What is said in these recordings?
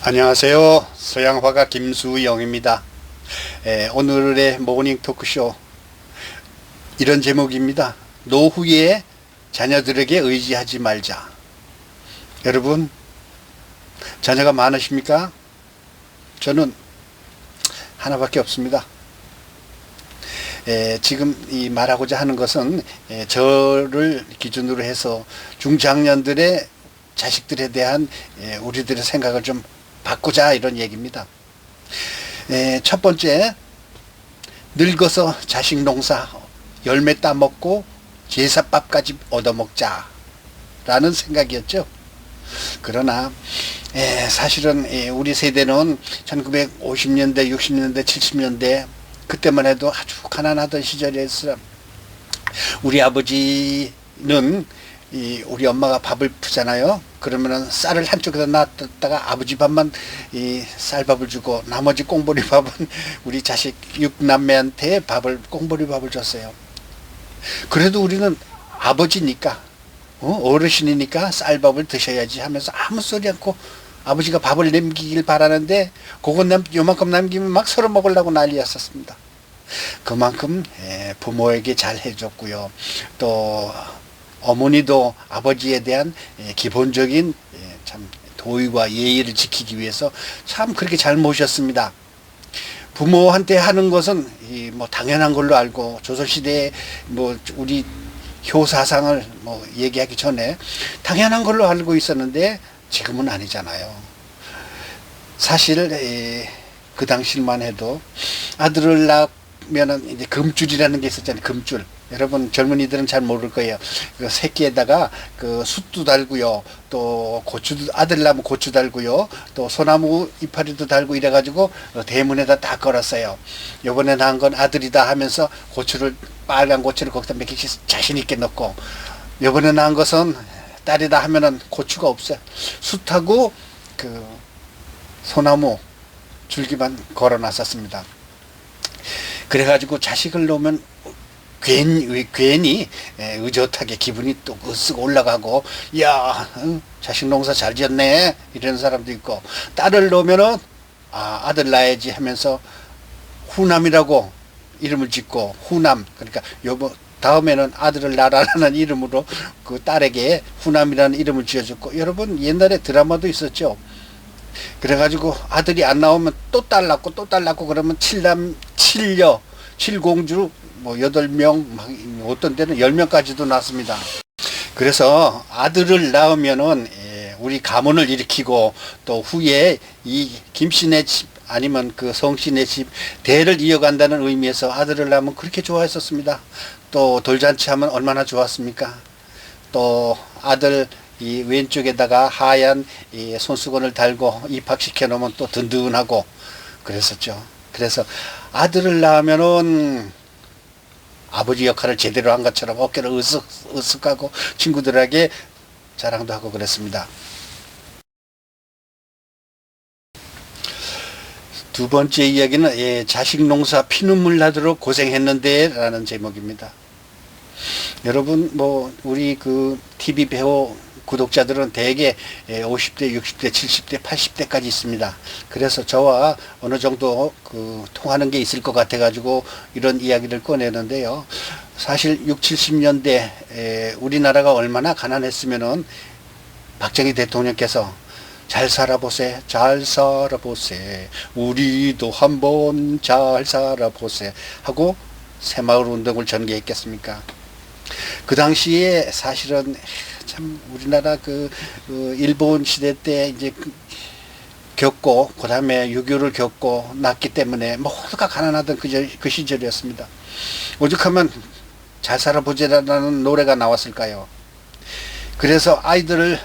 안녕하세요. 서양화가 김수영입니다. 오늘의 모닝 토크쇼 이런 제목입니다. 노후에 자녀들에게 의지하지 말자. 여러분, 자녀가 많으십니까? 저는 하나밖에 없습니다. 지금 이 말하고자 하는 것은 저를 기준으로 해서 중장년들의 자식들에 대한 우리들의 생각을 좀 바꾸자, 이런 얘기입니다. 첫 번째, 늙어서 자식 농사 열매 따먹고 제사밥까지 얻어먹자 라는 생각이었죠. 그러나 사실은 우리 세대는 1950년대 60년대 70년대 그때만 해도 아주 가난하던 시절이었어요. 우리 아버지는 우리 엄마가 밥을 푸잖아요. 그러면은 쌀을 한쪽에다 놔뒀다가 아버지 밥만 쌀밥을 주고 나머지 꽁보리 밥은 우리 자식 6남매한테 꽁보리 밥을 줬어요. 그래도 우리는 아버지니까 어르신이니까 쌀밥을 드셔야지 하면서 아무 소리 않고 아버지가 밥을 남기길 바라는데 그건 요만큼 남기면 막 서로 먹으려고 난리였었습니다. 그만큼 부모에게 잘 해줬고요. 또 어머니도 아버지에 대한 기본적인 참 도의와 예의를 지키기 위해서 참 그렇게 잘 모셨습니다. 부모한테 하는 것은 뭐 당연한 걸로 알고 조선시대에 뭐 우리 효사상을 뭐 얘기하기 전에 당연한 걸로 알고 있었는데 지금은 아니잖아요. 사실 그 당시만 해도 아들을 낳으면은 이제 금줄이라는 게 있었잖아요. 금줄. 여러분 젊은이들은 잘 모를 거예요. 그 새끼에다가 그 숯도 달고요, 또 고추도, 아들 낳으면 고추 달고요, 또 소나무 이파리도 달고 이래가지고 대문에다 딱 걸었어요. 요번에 낳은 건 아들이다 하면서 빨간 고추를 거기다 몇 개씩 자신 있게 넣고, 요번에 낳은 것은 딸이다 하면은 고추가 없어요. 숯하고 그 소나무 줄기만 걸어놨었습니다. 그래가지고 자식을 놓으면 괜히 의젓하게 기분이 또 으쓱 올라가고, 야, 자식 농사 잘 지었네 이런 사람도 있고, 딸을 놓으면은 아들 낳아야지 하면서 후남이라고 이름을 짓고, 후남, 그러니까 다음에는 아들을 낳으라는 이름으로 그 딸에게 후남이라는 이름을 지어줬고, 여러분 옛날에 드라마도 있었죠. 그래가지고 아들이 안 나오면 또 딸 낳고 또 딸 낳고 그러면 칠남 칠녀 칠공주 뭐 8명, 어떤 때는 10명까지도 낳습니다. 그래서 아들을 낳으면은 우리 가문을 일으키고, 또 후에 이 김씨네 집 아니면 그 성씨네 집 대를 이어간다는 의미에서 아들을 낳으면 그렇게 좋아했었습니다. 또 돌잔치 하면 얼마나 좋았습니까? 또 아들 이 왼쪽에다가 하얀 이 손수건을 달고 입학시켜 놓으면 또 든든하고 그랬었죠. 그래서 아들을 낳으면은 아버지 역할을 제대로 한 것처럼 어깨를 으쓱하고 친구들에게 자랑도 하고 그랬습니다. 두 번째 이야기는 자식 농사 피눈물 나도록 고생했는데 라는 제목입니다. 여러분 뭐 우리 그 TV 배우 구독자들은 대개 50대, 60대, 70대, 80대까지 있습니다. 그래서 저와 어느 정도 그 통하는 게 있을 것 같아 가지고 이런 이야기를 꺼내는데요. 사실 6, 70년대 우리나라가 얼마나 가난했으면은 박정희 대통령께서 잘 살아보세, 잘 살아보세, 우리도 한번 잘 살아보세 하고 새마을 운동을 전개했겠습니까? 그 당시에 사실은 참 우리나라 그 일본 시대 때 이제 겪고 그 다음에 6.25를 겪고 났기 때문에 모두가 가난하던 그 시절이었습니다. 오죽하면 잘 살아보자라는 노래가 나왔을까요? 그래서 아이들을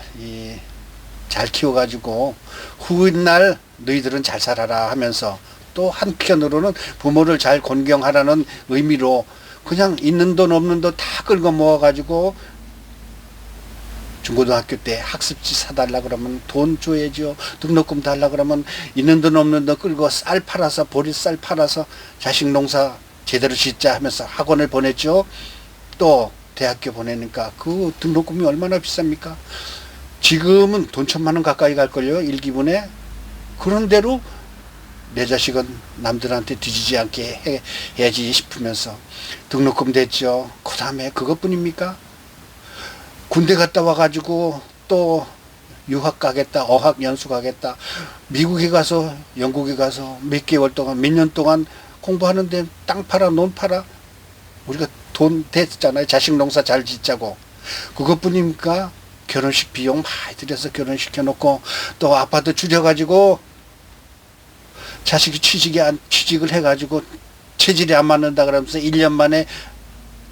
잘 키워가지고 후날 너희들은 잘 살아라 하면서, 또 한편으로는 부모를 잘 존경하라는 의미로 그냥 있는 돈 없는 돈 다 긁어 모아가지고 중고등학교 때 학습지 사달라 그러면 돈 줘야죠. 등록금 달라 그러면 있는 돈 없는 돈 끌고 쌀 팔아서, 보리쌀 팔아서 자식 농사 제대로 짓자 하면서 학원을 보냈죠. 또 대학교 보내니까 그 등록금이 얼마나 비쌉니까? 지금은 돈 1,000만 원 가까이 갈걸요. 1기분에. 그런 대로 내 자식은 남들한테 뒤지지 않게 해야지 싶으면서 등록금 됐죠. 그 다음에 그것뿐입니까? 군대 갔다 와가지고 또 유학 가겠다, 어학 연수 가겠다, 미국에 가서 영국에 가서 몇 개월 동안 몇 년 동안 공부하는데 땅 팔아 논 팔아 우리가 돈 됐잖아요. 자식 농사 잘 짓자고. 그것뿐입니까? 결혼식 비용 많이 들여서 결혼시켜놓고 또 아파트 줄여가지고 자식이 취직을 해가지고 체질이 안 맞는다 그러면서 1년 만에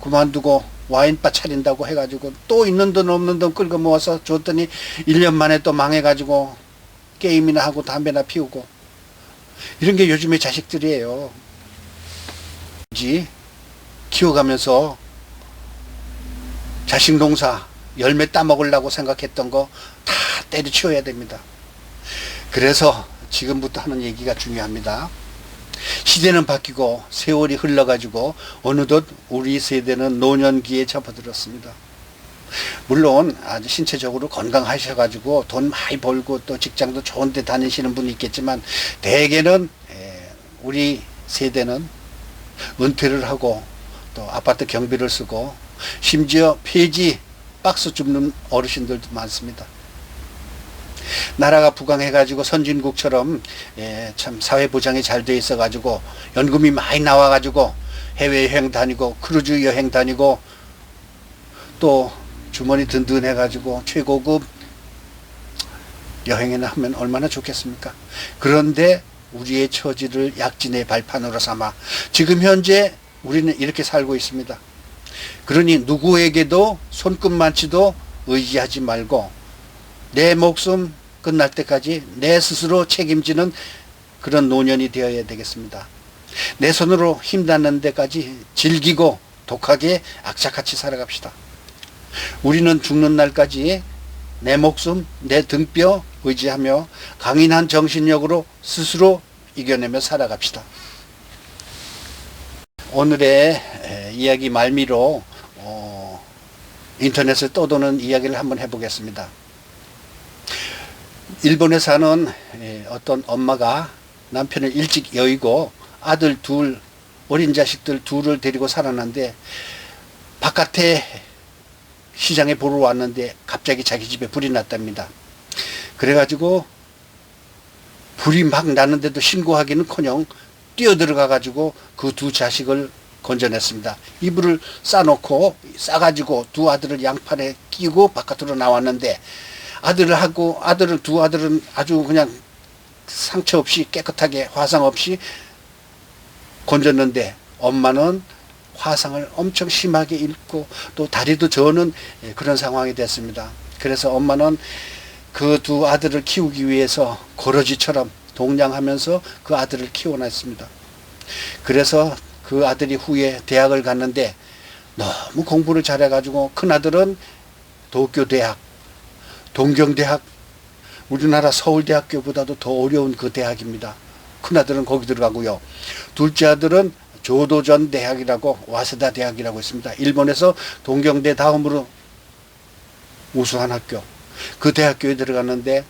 그만두고 와인바 차린다고 해가지고 또 있는 돈 없는 돈 끌고 모아서 줬더니 1년 만에 또 망해가지고 게임이나 하고 담배나 피우고 이런 게 요즘의 자식들이에요. 키워가면서 자식 농사 열매 따먹으려고 생각했던 거 다 때려치워야 됩니다. 그래서 지금부터 하는 얘기가 중요합니다. 시대는 바뀌고 세월이 흘러가지고 어느덧 우리 세대는 노년기에 접어들었습니다. 물론 아주 신체적으로 건강하셔가지고 돈 많이 벌고 또 직장도 좋은 데 다니시는 분이 있겠지만 대개는 우리 세대는 은퇴를 하고 또 아파트 경비를 쓰고 심지어 폐지 박스 줍는 어르신들도 많습니다. 나라가 부강해가지고 선진국처럼 참 사회보장이 잘 돼 있어가지고 연금이 많이 나와가지고 해외여행 다니고 크루즈 여행 다니고 또 주머니 든든해가지고 최고급 여행이나 하면 얼마나 좋겠습니까? 그런데 우리의 처지를 약진의 발판으로 삼아 지금 현재 우리는 이렇게 살고 있습니다. 그러니 누구에게도 손끝만치도 의지하지 말고 내 목숨 끝날 때까지 내 스스로 책임지는 그런 노년이 되어야 되겠습니다. 내 손으로 힘닿는 데까지 즐기고 독하게 악착같이 살아갑시다. 우리는 죽는 날까지 내 목숨, 내 등뼈 의지하며 강인한 정신력으로 스스로 이겨내며 살아갑시다. 오늘의 이야기 말미로 인터넷에 떠도는 이야기를 한번 해보겠습니다. 일본에 사는 어떤 엄마가 남편을 일찍 여의고 아들 둘, 어린 자식들 둘을 데리고 살았는데 바깥에 시장에 보러 왔는데 갑자기 자기 집에 불이 났답니다. 그래가지고 불이 막 나는데도 신고하기는커녕 뛰어들어가가지고 그 두 자식을 건져냈습니다. 이불을 싸가지고 두 아들을 양팔에 끼고 바깥으로 나왔는데 두 아들은 아주 그냥 상처 없이 깨끗하게 화상 없이 건졌는데 엄마는 화상을 엄청 심하게 입고 또 다리도 저는 그런 상황이 됐습니다. 그래서 엄마는 그 두 아들을 키우기 위해서 고러지처럼 동냥하면서 그 아들을 키워냈습니다. 그래서 그 아들이 후에 대학을 갔는데 너무 공부를 잘해가지고 큰아들은 도쿄대학, 동경대학, 우리나라 서울대학교보다도 더 어려운 그 대학입니다. 큰아들은 거기 들어가고요. 둘째 아들은 조도전 대학이라고 와세다 대학이라고 있습니다. 일본에서 동경대 다음으로 우수한 학교. 그 대학교에 들어갔는데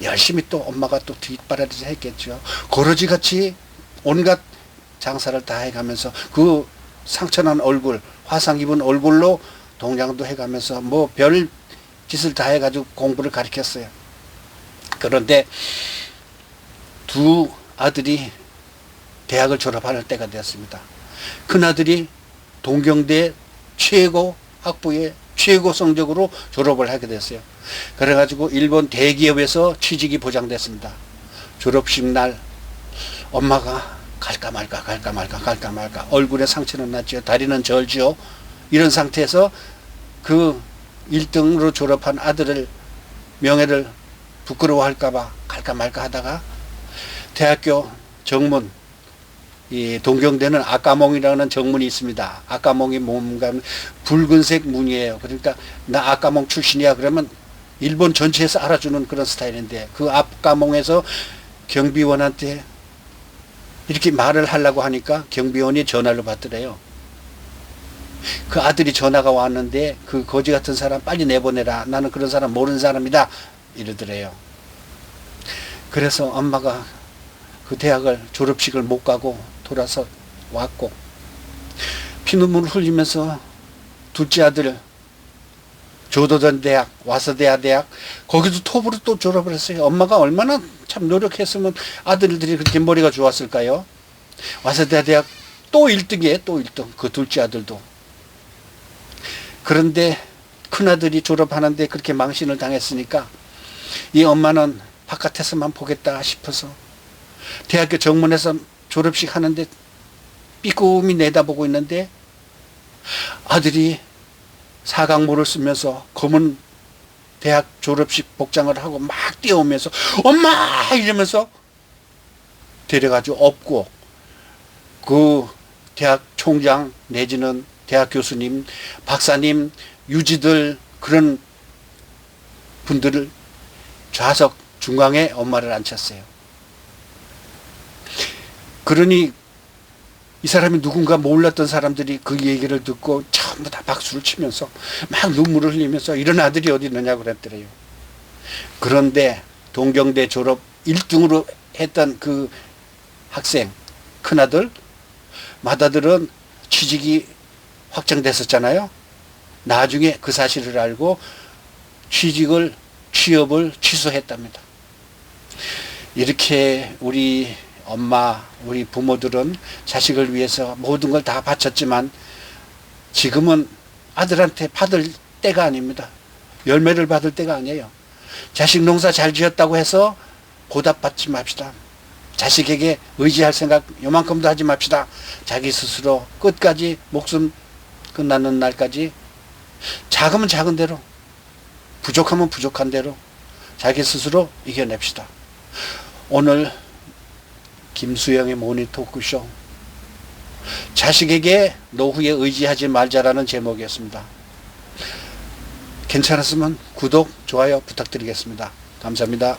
열심히 또 엄마가 또 뒷바라지 했겠죠. 고러지같이 온갖 장사를 다 해가면서 그 상처난 얼굴, 화상 입은 얼굴로 동양도 해가면서 뭐 별 짓을 다 해가지고 공부를 가르쳤어요. 그런데 두 아들이 대학을 졸업할 때가 되었습니다. 큰아들이 동경대 최고 학부의 최고 성적으로 졸업을 하게 됐어요. 그래가지고 일본 대기업에서 취직이 보장됐습니다. 졸업식 날 엄마가 갈까 말까 얼굴에 상처는 났죠. 다리는 절죠. 이런 상태에서 그 1등으로 졸업한 아들을 명예를 부끄러워할까봐 갈까 말까 하다가 대학교 정문, 이 동경대는 아까몽이라는 정문이 있습니다. 아까몽이 뭔가 붉은색 문이에요. 그러니까 나 아까몽 출신이야 그러면 일본 전체에서 알아주는 그런 스타일인데 그 아까몽에서 경비원한테 이렇게 말을 하려고 하니까 경비원이 전화를 받더래요. 그 아들이 전화가 왔는데 그 거지 같은 사람 빨리 내보내라. 나는 그런 사람 모르는 사람이다. 이러더래요. 그래서 엄마가 그 대학을 졸업식을 못 가고 돌아서 왔고, 피눈물을 흘리면서 둘째 아들 조도전 대학, 와서대야 대학, 거기도 톱으로 또 졸업을 했어요. 엄마가 얼마나 참 노력했으면 아들들이 그렇게 머리가 좋았을까요? 와서대야 대학 또 1등이에요. 또 1등. 그 둘째 아들도. 그런데 큰아들이 졸업하는데 그렇게 망신을 당했으니까 이 엄마는 바깥에서만 보겠다 싶어서 대학교 정문에서 졸업식 하는데 삐꾸미 내다보고 있는데 아들이 사각모를 쓰면서 검은 대학 졸업식 복장을 하고 막 뛰어오면서 엄마 이러면서 데려가지고 업고, 그 대학 총장 내지는 대학 교수님, 박사님, 유지들 그런 분들을 좌석 중앙에 엄마를 앉혔어요. 그러니 이 사람이 누군가 몰랐던 사람들이 그 얘기를 듣고 전부 다 박수를 치면서 막 눈물을 흘리면서 이런 아들이 어디 있느냐고 그랬더래요. 그런데 동경대 졸업 1등으로 했던 그 학생, 큰아들, 맏아들은 취직이 확정됐었잖아요. 나중에 그 사실을 알고 취업을 취소했답니다. 이렇게 우리 엄마, 우리 부모들은 자식을 위해서 모든 걸 다 바쳤지만 지금은 아들한테 받을 때가 아닙니다. 열매를 받을 때가 아니에요. 자식 농사 잘 지었다고 해서 보답받지 맙시다. 자식에게 의지할 생각 요만큼도 하지 맙시다. 자기 스스로 끝까지 목숨 끝나는 날까지 작으면 작은 대로, 부족하면 부족한 대로 자기 스스로 이겨냅시다. 오늘 김수영의 모닝 토크쇼, 자식에게 노후에 의지하지 말자라는 제목이었습니다. 괜찮았으면 구독, 좋아요 부탁드리겠습니다. 감사합니다.